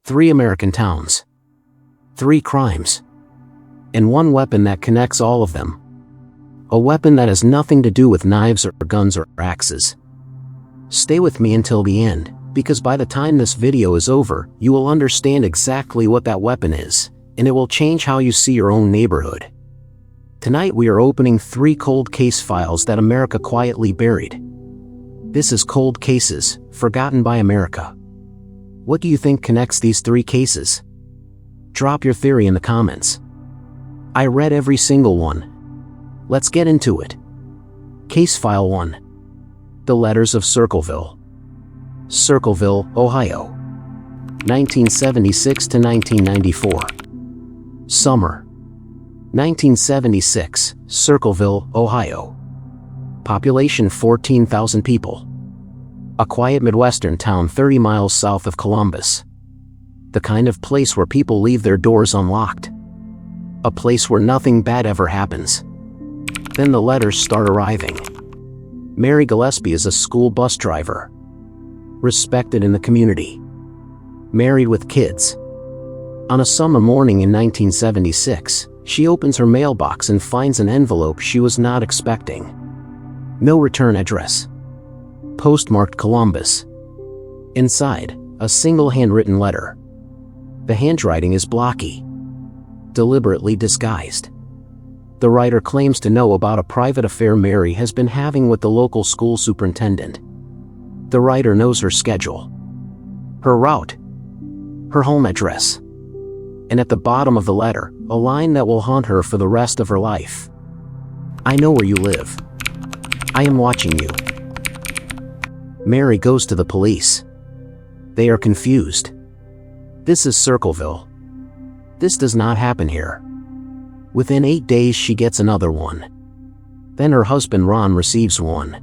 3 American towns, 3 crimes, and 1 weapon that connects all of them. A weapon that has nothing to do with knives or guns or axes. Stay with me until the end, because by the time this video is over, you will understand exactly what that weapon is, and it will change how you see your own neighborhood. Tonight we are opening 3 cold case files that America quietly buried. This is Cold Cases, Forgotten by America. What do you think connects these 3 cases? Drop your theory in the comments. I read every single one. Let's get into it. Case File 1. The Letters of Circleville. Circleville, Ohio. 1976 to 1994. Summer. 1976, Circleville, Ohio. Population 14,000 people. A quiet Midwestern town 30 miles south of Columbus. The kind of place where people leave their doors unlocked. A place where nothing bad ever happens. Then the letters start arriving. Mary Gillespie is a school bus driver. Respected in the community. Married with kids. On a summer morning in 1976, she opens her mailbox and finds an envelope she was not expecting. No return address. Postmarked Columbus. Inside, a single handwritten letter. The handwriting is blocky. Deliberately disguised. The writer claims to know about a private affair Mary has been having with the local school superintendent. The writer knows her schedule, her route, her home address, and at the bottom of the letter, a line that will haunt her for the rest of her life. I know where you live. I am watching you. Mary goes to the police. They are confused. This is Circleville. This does not happen here. Within 8 days she gets another one. Then her husband Ron receives one.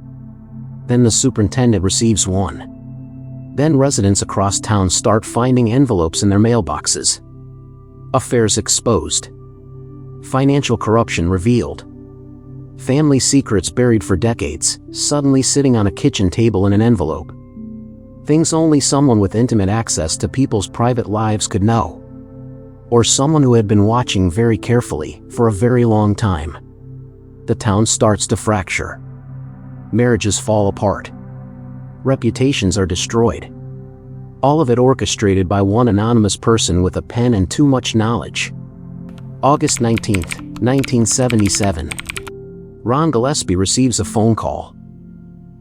Then the superintendent receives one. Then residents across town start finding envelopes in their mailboxes. Affairs exposed. Financial corruption revealed. Family secrets buried for decades, suddenly sitting on a kitchen table in an envelope. Things only someone with intimate access to people's private lives could know. Or someone who had been watching very carefully for a very long time. The town starts to fracture. Marriages fall apart. Reputations are destroyed. All of it orchestrated by one anonymous person with a pen and too much knowledge. August 19, 1977. Ron Gillespie receives a phone call.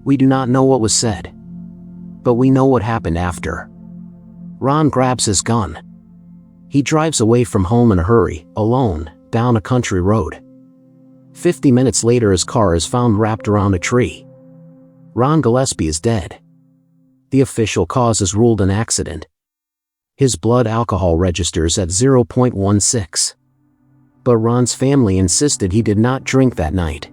We do not know what was said, but we know what happened after. Ron grabs his gun. He drives away from home in a hurry, alone, down a country road. 50 minutes later his car is found wrapped around a tree. Ron Gillespie is dead. The official cause is ruled an accident. His blood alcohol registers at 0.16. But Ron's family insisted he did not drink that night.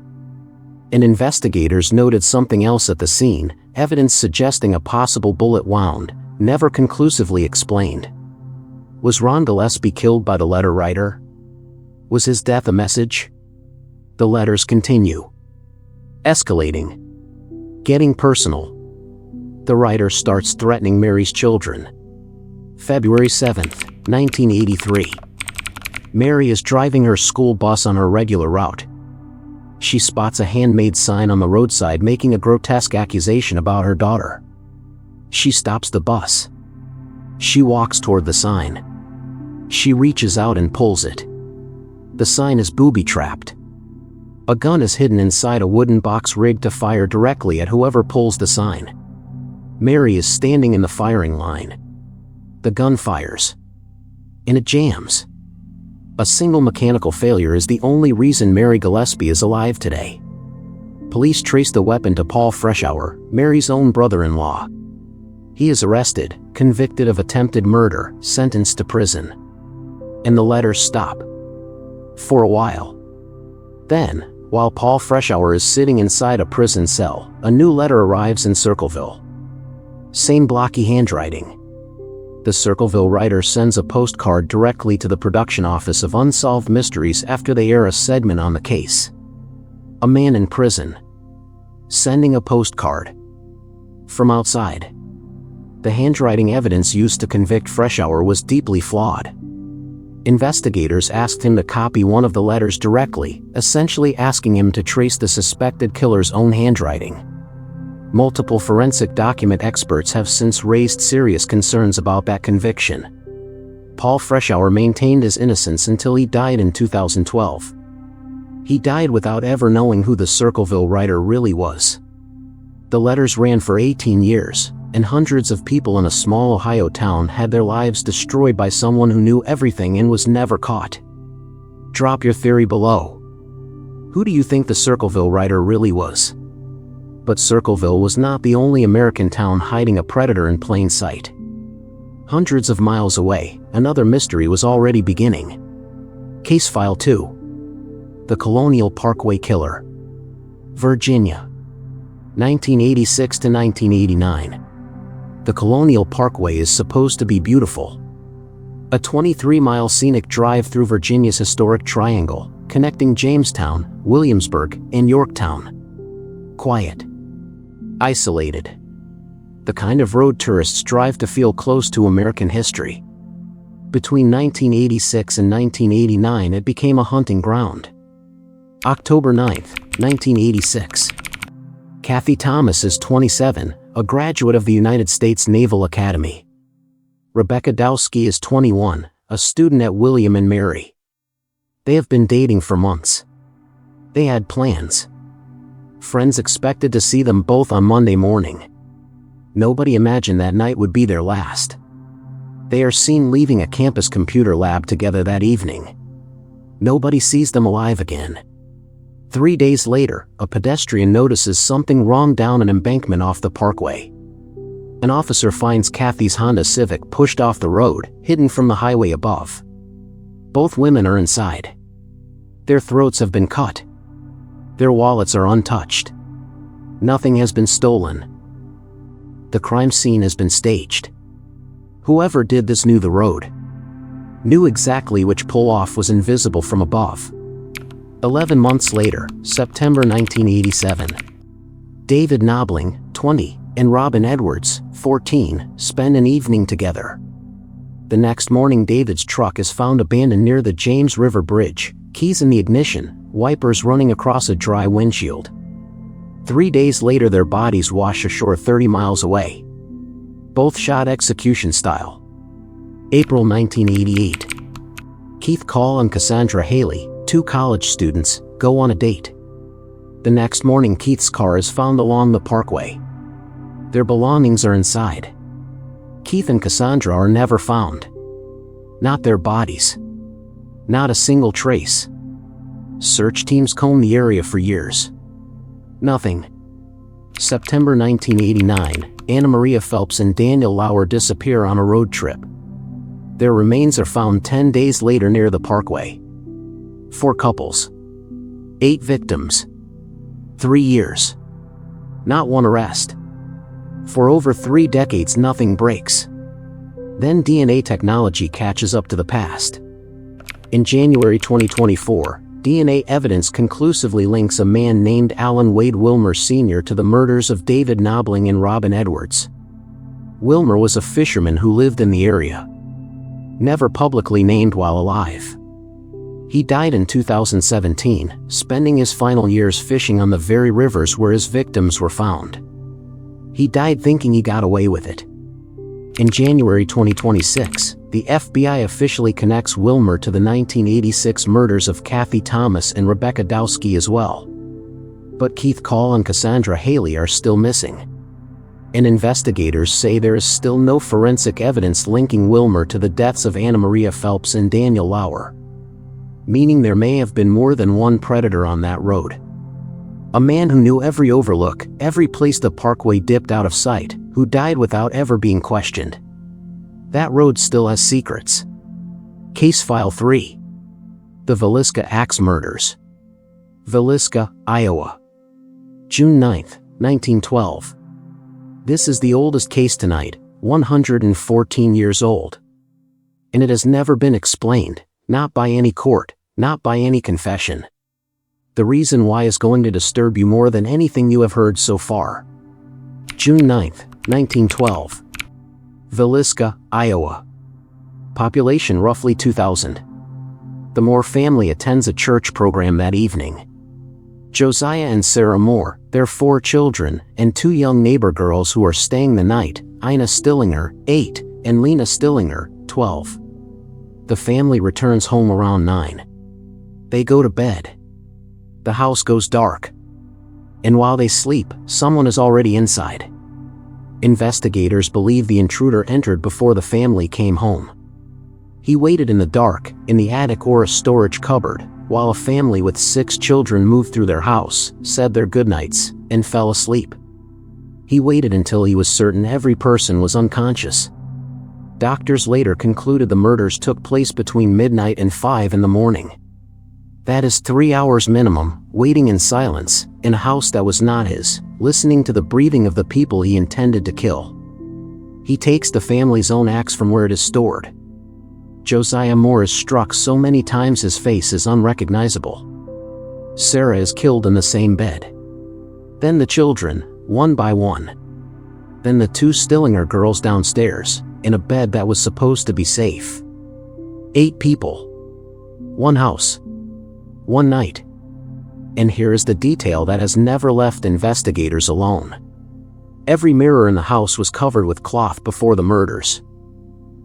And investigators noted something else at the scene, evidence suggesting a possible bullet wound, never conclusively explained. Was Ron Gillespie killed by the letter writer? Was his death a message? The letters continue. Escalating. Getting personal. The writer starts threatening Mary's children. February 7, 1983. Mary is driving her school bus on her regular route. She spots a handmade sign on the roadside making a grotesque accusation about her daughter. She stops the bus. She walks toward the sign. She reaches out and pulls it. The sign is booby-trapped. A gun is hidden inside a wooden box rigged to fire directly at whoever pulls the sign. Mary is standing in the firing line. The gun fires. And it jams. A single mechanical failure is the only reason Mary Gillespie is alive today. Police trace the weapon to Paul Freshour, Mary's own brother-in-law. He is arrested, convicted of attempted murder, sentenced to prison. And the letters stop. For a while. Then, while Paul Freshour is sitting inside a prison cell, a new letter arrives in Circleville. Same blocky handwriting. The Circleville writer sends a postcard directly to the production office of Unsolved Mysteries after they air a segment on the case. A man in prison. Sending a postcard. From outside. The handwriting evidence used to convict Freshour was deeply flawed. Investigators asked him to copy one of the letters directly, essentially asking him to trace the suspected killer's own handwriting. Multiple forensic document experts have since raised serious concerns about that conviction. Paul Freshour maintained his innocence until he died in 2012. He died without ever knowing who the Circleville writer really was. The letters ran for 18 years, and hundreds of people in a small Ohio town had their lives destroyed by someone who knew everything and was never caught. Drop your theory below. Who do you think the Circleville writer really was? But Circleville was not the only American town hiding a predator in plain sight. Hundreds of miles away, another mystery was already beginning. Case File 2. The Colonial Parkway Killer. Virginia. 1986 to 1989. The Colonial Parkway is supposed to be beautiful. A 23-mile scenic drive through Virginia's historic triangle, connecting Jamestown, Williamsburg, and Yorktown. Quiet. Isolated. The kind of road tourists drive to feel close to American history. Between 1986 and 1989 it became a hunting ground. October 9, 1986. Kathy Thomas is 27, a graduate of the United States Naval Academy. Rebecca Dowski is 21, a student at William and Mary. They have been dating for months. They had plans. Friends expected to see them both on Monday morning. Nobody imagined that night would be their last. They are seen leaving a campus computer lab together that evening. Nobody sees them alive again. 3 days later, a pedestrian notices something wrong down an embankment off the parkway. An officer finds Kathy's Honda Civic pushed off the road, hidden from the highway above. Both women are inside. Their throats have been cut. Their wallets are untouched. Nothing has been stolen. The crime scene has been staged. Whoever did this knew the road. Knew exactly which pull-off was invisible from above. 11 months later, September 1987. David Knobling, 20, and Robin Edwards, 14, spend an evening together. The next morning David's truck is found abandoned near the James River Bridge, keys in the ignition, wipers running across a dry windshield. 3 days later their bodies wash ashore 30 miles away. Both shot execution style. April 1988. Keith Call and Cassandra Haley, 2 college students, go on a date. The next morning Keith's car is found along the parkway. Their belongings are inside. Keith and Cassandra are never found. Not their bodies. Not a single trace. Search teams comb the area for years. Nothing. September 1989, Anna Maria Phelps and Daniel Lauer disappear on a road trip. Their remains are found 10 days later near the parkway. 4 couples. 8 victims. 3 years. Not one arrest. For over 3 decades nothing breaks. Then DNA technology catches up to the past. In January 2024, DNA evidence conclusively links a man named Alan Wade Wilmer Sr. to the murders of David Knobling and Robin Edwards. Wilmer was a fisherman who lived in the area. Never publicly named while alive. He died in 2017, spending his final years fishing on the very rivers where his victims were found. He died thinking he got away with it. In January 2026, the FBI officially connects Wilmer to the 1986 murders of Kathy Thomas and Rebecca Dowski as well. But Keith Call and Cassandra Haley are still missing. And investigators say there is still no forensic evidence linking Wilmer to the deaths of Anna Maria Phelps and Daniel Lauer. Meaning there may have been more than one predator on that road. A man who knew every overlook, every place the parkway dipped out of sight, who died without ever being questioned. That road still has secrets. Case File 3. The Villisca Axe Murders. Villisca, Iowa. June 9, 1912. This is the oldest case tonight, 114 years old. And it has never been explained, not by any court, not by any confession. The reason why is going to disturb you more than anything you have heard so far. June 9, 1912. Villisca, Iowa. Population roughly 2,000. The Moore family attends a church program that evening. Josiah and Sarah Moore, their 4 children, and 2 young neighbor girls who are staying the night, Ina Stillinger, 8, and Lena Stillinger, 12. The family returns home around 9. They go to bed. The house goes dark. And while they sleep, someone is already inside. Investigators believe the intruder entered before the family came home. He waited in the dark, in the attic or a storage cupboard, while a family with 6 children moved through their house, said their goodnights, and fell asleep. He waited until he was certain every person was unconscious. Doctors later concluded the murders took place between midnight and 5 in the morning. That is 3 hours minimum, waiting in silence, in a house that was not his, listening to the breathing of the people he intended to kill. He takes the family's own axe from where it is stored. Josiah Moore is struck so many times his face is unrecognizable. Sarah is killed in the same bed. Then the children, one by one. Then the 2 Stillinger girls downstairs, in a bed that was supposed to be safe. 8 people. 1 house. 1 night. And here is the detail that has never left investigators alone. Every mirror in the house was covered with cloth before the murders.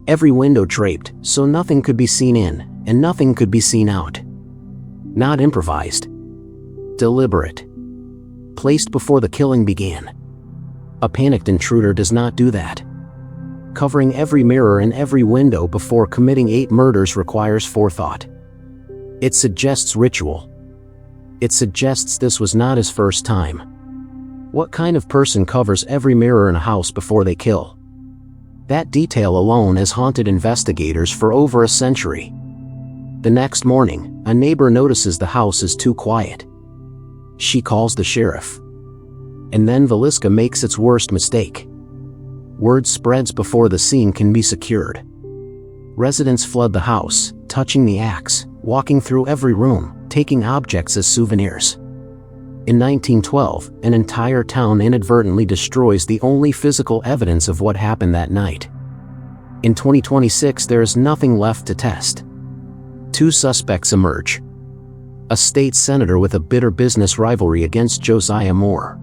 Every window draped, so nothing could be seen in, and nothing could be seen out. Not improvised. Deliberate. Placed before the killing began. A panicked intruder does not do that. Covering every mirror and every window before committing 8 murders requires forethought. It suggests ritual. It suggests this was not his first time. What kind of person covers every mirror in a house before they kill? That detail alone has haunted investigators for over a century. The next morning, a neighbor notices the house is too quiet. She calls the sheriff. And then Villisca makes its worst mistake. Word spreads before the scene can be secured. Residents flood the house, touching the axe, walking through every room, taking objects as souvenirs. In 1912, an entire town inadvertently destroys the only physical evidence of what happened that night. In 2026, there is nothing left to test. 2 suspects emerge. A state senator with a bitter business rivalry against Josiah Moore.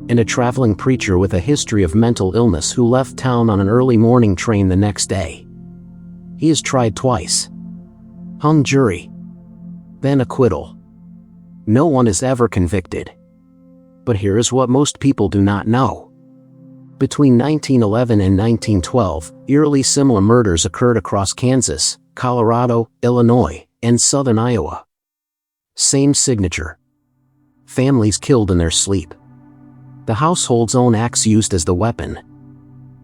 And a traveling preacher with a history of mental illness who left town on an early morning train the next day. He is tried twice. Hung jury. Then acquittal. No one is ever convicted. But here is what most people do not know. Between 1911 and 1912, eerily similar murders occurred across Kansas, Colorado, Illinois, and southern Iowa. Same signature. Families killed in their sleep. The household's own axe used as the weapon.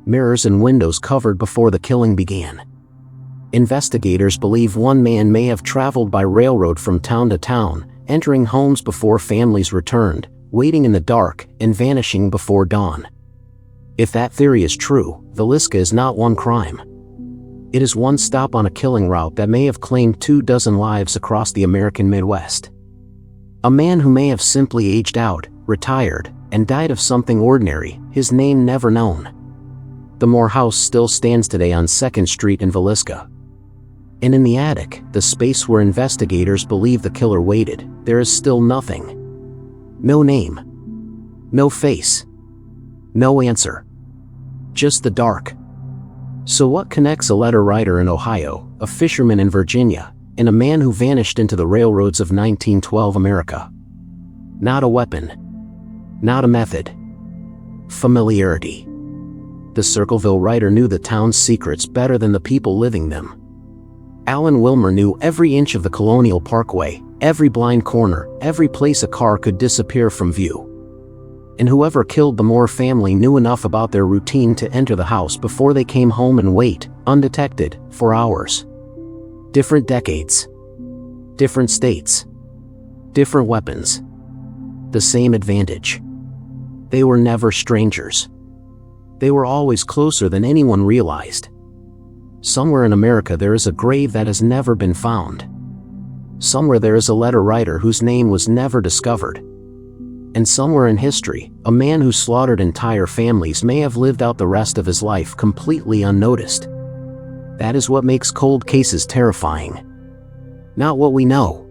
Mirrors and windows covered before the killing began. Investigators believe one man may have traveled by railroad from town to town, entering homes before families returned, waiting in the dark, and vanishing before dawn. If that theory is true, Villisca is not one crime. It is one stop on a killing route that may have claimed 24 lives across the American Midwest. A man who may have simply aged out, retired, and died of something ordinary, his name never known. The Moore house still stands today on 2nd Street in Villisca. And in the attic, the space where investigators believe the killer waited, there is still nothing. No name. No face. No answer. Just the dark. So what connects a letter writer in Ohio, a fisherman in Virginia, and a man who vanished into the railroads of 1912 America? Not a weapon. Not a method. Familiarity. The Circleville writer knew the town's secrets better than the people living them. Alan Wilmer knew every inch of the Colonial Parkway, every blind corner, every place a car could disappear from view. And whoever killed the Moore family knew enough about their routine to enter the house before they came home and wait, undetected, for hours. Different decades. Different states. Different weapons. The same advantage. They were never strangers. They were always closer than anyone realized. Somewhere in America there is a grave that has never been found. Somewhere there is a letter writer whose name was never discovered. And somewhere in history, a man who slaughtered entire families may have lived out the rest of his life completely unnoticed. That is what makes cold cases terrifying. Not what we know.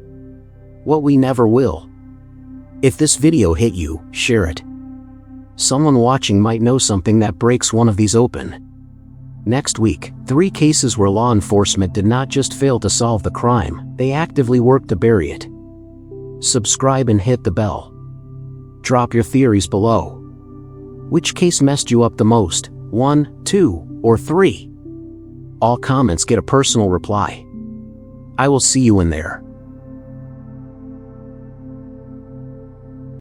What we never will. If this video hit you, share it. Someone watching might know something that breaks one of these open. Next week, 3 cases where law enforcement did not just fail to solve the crime, they actively worked to bury it. Subscribe and hit the bell. Drop your theories below. Which case messed you up the most? 1, 2, or 3? All comments get a personal reply. I will see you in there.